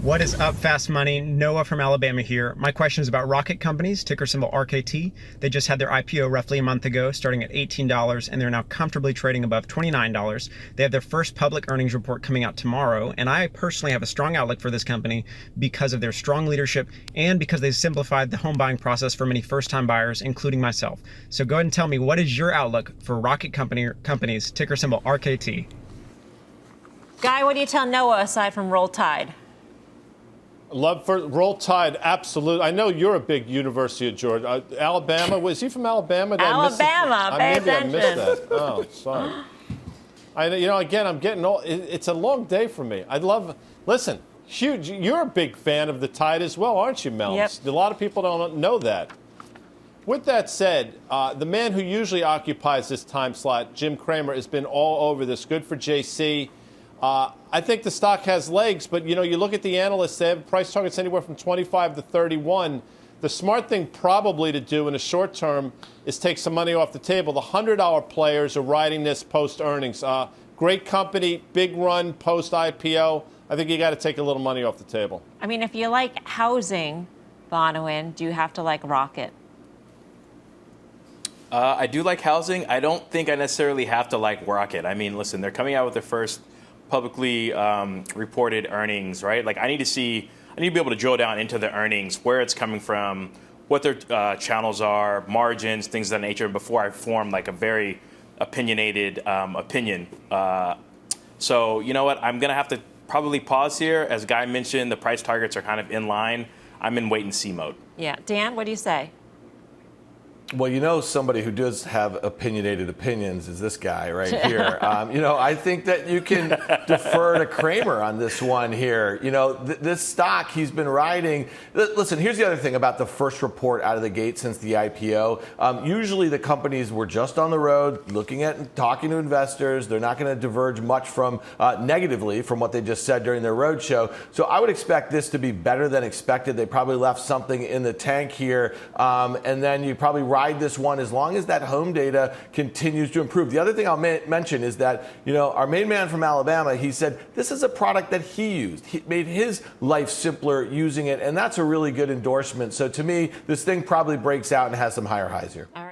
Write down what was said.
What is up, Fast Money? Noah from Alabama here. My question is about rocket companies, ticker symbol RKT. They just had their IPO roughly a month ago, starting at $18, and they're now comfortably trading above $29. They have their first public earnings report coming out tomorrow, and I personally have a strong outlook for this company because of their strong leadership and because they've simplified the home buying process for many first-time buyers, including myself. So go ahead and tell me, what is your outlook for rocket companies, ticker symbol RKT? Guy, what do you tell Noah aside from Roll Tide? Love for Roll Tide, absolutely. I know you're a big University of Georgia. Alabama, was he from Alabama? Alabama, pay attention. Maybe I missed that. Oh, sorry. Again, I'm getting old. It's a long day for me. Listen, huge. You're a big fan of the Tide as well, aren't you, Mel? Yep. A lot of people don't know that. With that said, the man who usually occupies this time slot, Jim Cramer, has been all over this. Good for JC. I think the stock has legs, but, you look at the analysts, they have price targets anywhere from 25 to 31. The smart thing probably to do in the short term is take some money off the table. The $100 players are riding this post-earnings. Great company, big run post-IPO. I think you got to take a little money off the table. I mean, if you like housing, Bonawyn, do you have to like Rocket? I do like housing. I don't think I necessarily have to like Rocket. I mean, listen, they're coming out with their first publicly reported earnings, right? Like I need to be able to drill down into the earnings, where it's coming from, what their channels are, margins, things of that nature, before I form like a very opinionated opinion. So you know what? I'm going to have to probably pause here. As Guy mentioned, the price targets are kind of in line. I'm in wait and see mode. Yeah. Dan, what do you say? Well, somebody who does have opinionated opinions is this guy right here. I think that you can defer to Cramer on this one here. This stock he's been riding. Listen, here's the other thing about the first report out of the gate since the IPO. Usually the companies were just on the road looking at and talking to investors. They're not going to diverge much from negatively from what they just said during their roadshow. So I would expect this to be better than expected. They probably left something in the tank here. And then you probably ride this one as long as that home data continues to improve. The other thing I'll mention is that, our main man from Alabama, he said this is a product that he used. He made his life simpler using it, and that's a really good endorsement. So to me, this thing probably breaks out and has some higher highs here. All right.